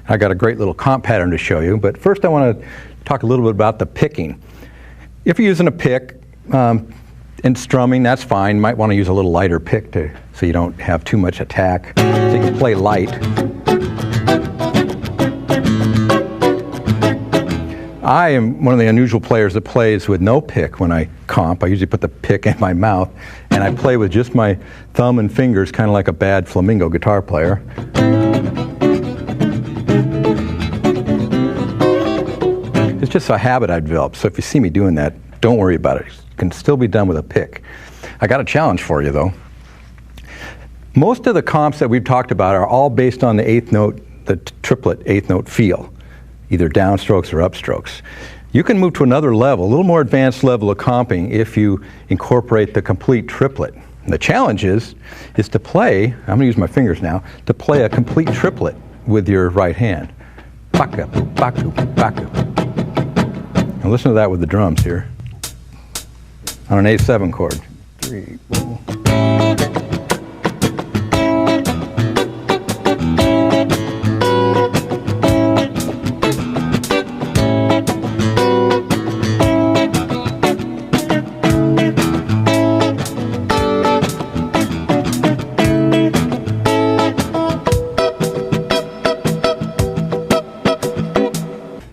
I got a great little comp pattern to show you, but first I want to talk a little bit about the picking. If you're using a pick in strumming, that's fine. You might want to use a little lighter pick so you don't have too much attack. So you can play light. I am one of the unusual players that plays with no pick when I comp. I usually put the pick in my mouth, and I play with just my thumb and fingers, kind of like a bad flamenco guitar player. It's just a habit I've developed, so if you see me doing that, don't worry about it. It can still be done with a pick. I got a challenge for you, though. Most of the comps that we've talked about are all based on the eighth note, the triplet eighth note feel, either downstrokes or upstrokes. You can move to another level, a little more advanced level of comping if you incorporate the complete triplet. And the challenge is to play, I'm going to use my fingers now, to play a complete triplet with your right hand. Baku, baku, baku. Now listen to that with the drums here. On an A7 chord. 3, 4.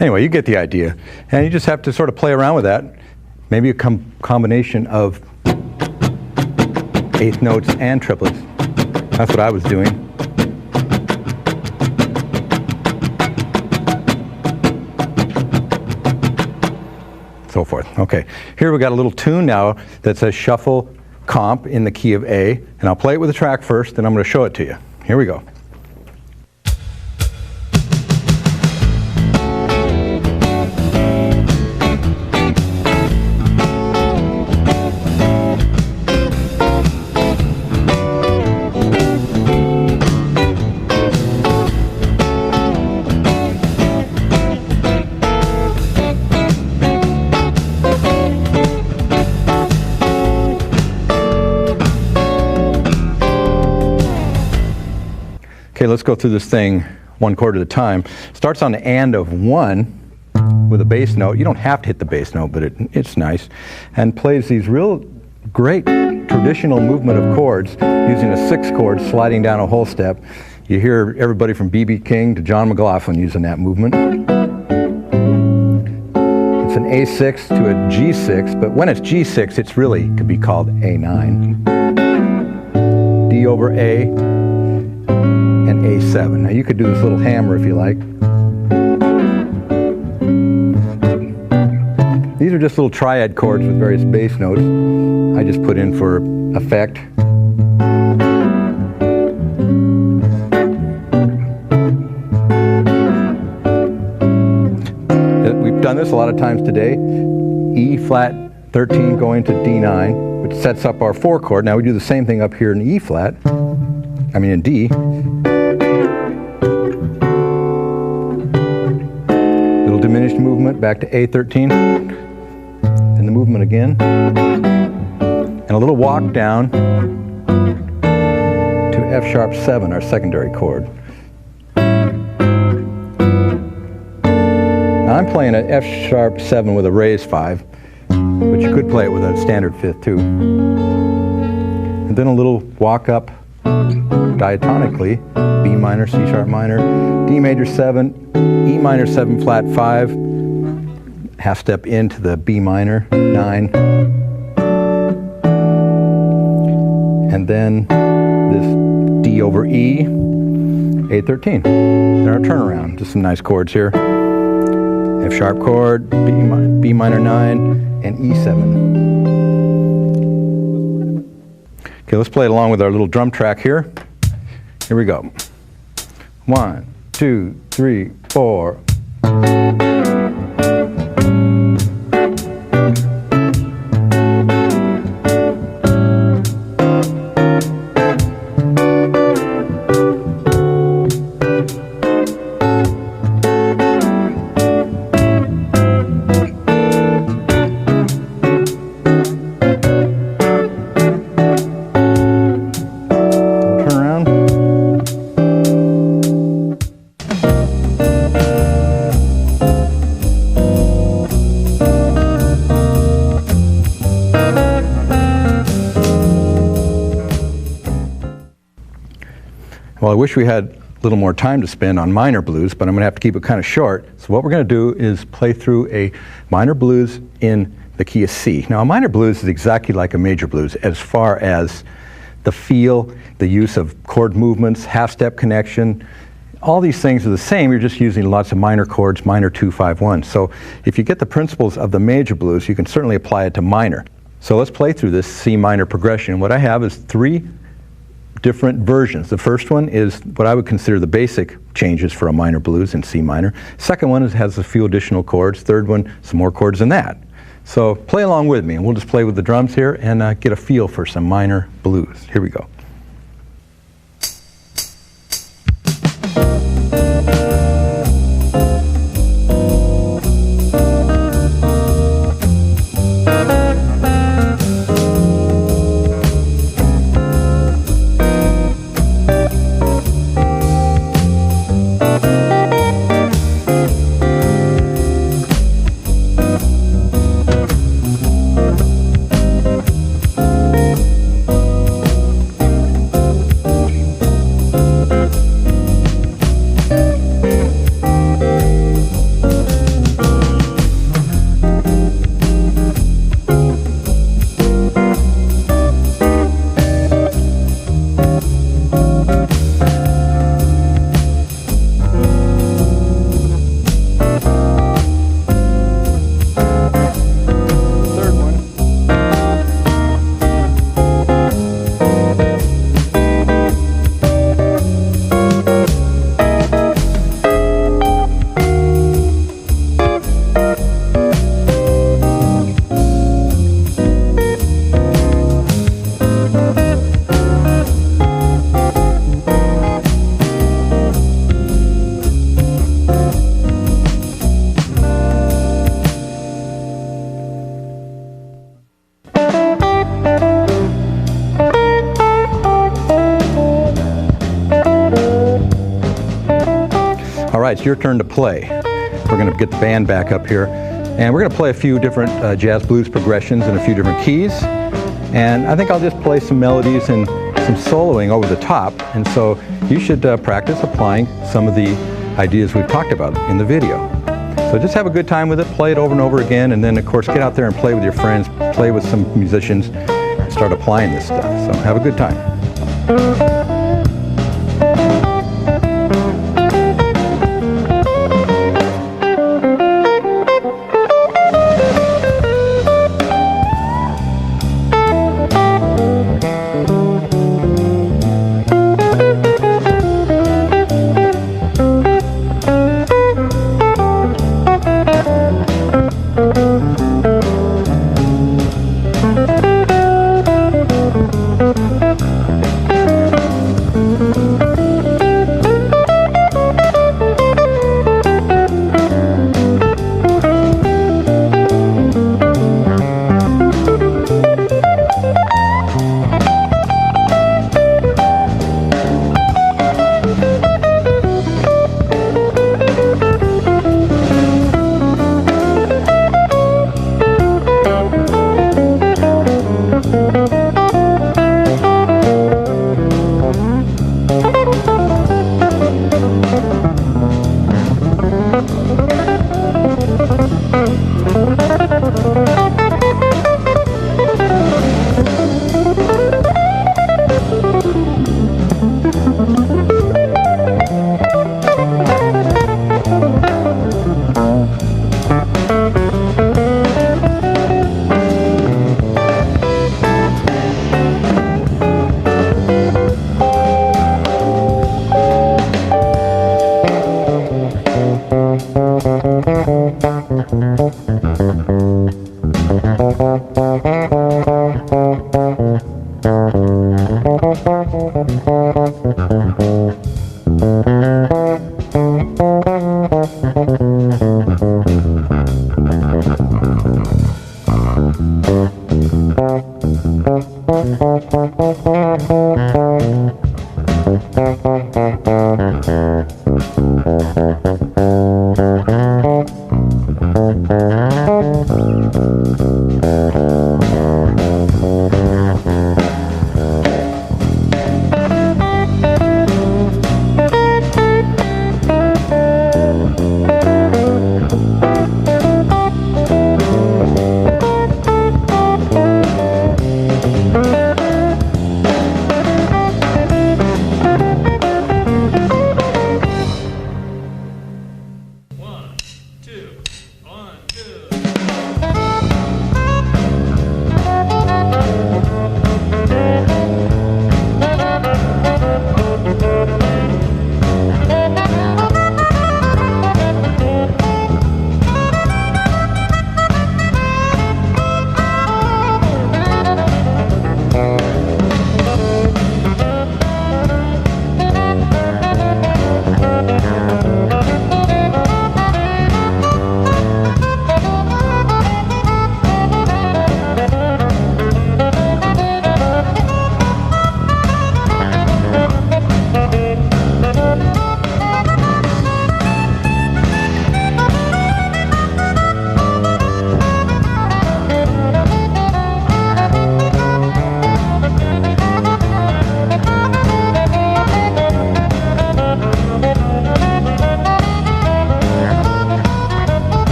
Anyway, you get the idea. And you just have to sort of play around with that. Maybe a combination of eighth notes and triplets. That's what I was doing. So forth. Okay, here we got a little tune now that says shuffle comp in the key of A. And I'll play it with the track first, and I'm going to show it to you. Here we go. Okay, let's go through this thing one chord at a time. Starts on the and of 1 with a bass note. You don't have to hit the bass note, but it's nice. And plays these real great traditional movement of chords using a 6 chord sliding down a whole step You hear everybody from B.B. King to John McLaughlin using that movement. It's an A6 to a G6, but when it's G6, it's really could be called A9. D over A and A7. Now you could do this little hammer if you like. These are just little triad chords with various bass notes. I just put in for effect. We've done this a lot of times today. E flat 13 going to D9, which sets up our 4 chord. Now we do the same thing up here in E flat, in D. Little diminished movement back to A13, and the movement again, and a little walk down to F sharp 7, our secondary chord. Now I'm playing an F sharp 7 with a raised 5, but you could play it with a standard 5th too. And then a little walk up diatonically, B minor, C sharp minor, D major 7, E minor 7 flat 5, half step into the B minor 9, and then this D over E, A13. Then our turnaround, just some nice chords here. F sharp chord, B minor 9, and E7. Okay, let's play it along with our little drum track here. Here we go. 1, 2, 3, 4. Well, I wish we had a little more time to spend on minor blues, but I'm going to have to keep it kind of short. So what we're going to do is play through a minor blues in the key of C. Now, a minor blues is exactly like a major blues as far as the feel, the use of chord movements, half-step connection. All these things are the same. You're just using lots of minor chords, minor 2, 5, 1. So if you get the principles of the major blues, you can certainly apply it to minor. So let's play through this C minor progression. What I have is 3 different versions. The first one is what I would consider the basic changes for a minor blues in C minor. Second one has a few additional chords. Third one, some more chords than that. So play along with me, and we'll just play with the drums here and get a feel for some minor blues. Here we go. All right, it's your turn to play. We're going to get the band back up here, and we're going to play a few different jazz blues progressions in a few different keys. And I think I'll just play some melodies in some soloing over the top, and so you should practice applying some of the ideas we've talked about in the video. So just have a good time with it, play it over and over again, and then of course get out there and play with your friends, play with some musicians, and start applying this stuff. So have a good time.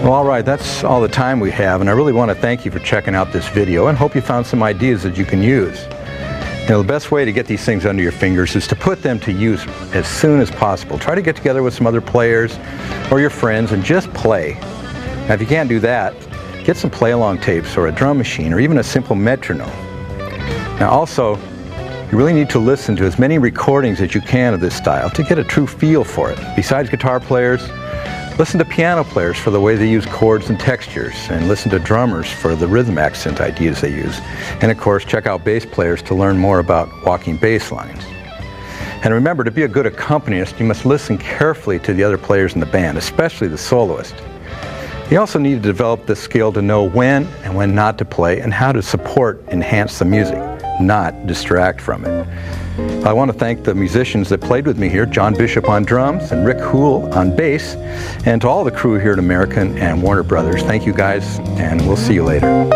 Well, all right, that's all the time we have, and I really want to thank you for checking out this video and hope you found some ideas that you can use. You know, the best way to get these things under your fingers is to put them to use as soon as possible. Try to get together with some other players or your friends and just play. Now, if you can't do that, get some play-along tapes or a drum machine or even a simple metronome. Now also, you really need to listen to as many recordings as you can of this style to get a true feel for it. Besides guitar players, listen to piano players for the way they use chords and textures, and listen to drummers for the rhythm accent ideas they use. And of course, check out bass players to learn more about walking bass lines. And remember, to be a good accompanist, you must listen carefully to the other players in the band, especially the soloist. You also need to develop the skill to know when and when not to play and how to support, enhance the music, not distract from it. I want to thank the musicians that played with me here, John Bishop on drums and Rick Hool on bass, and to all the crew here at American and Warner Brothers. Thank you guys, and we'll see you later.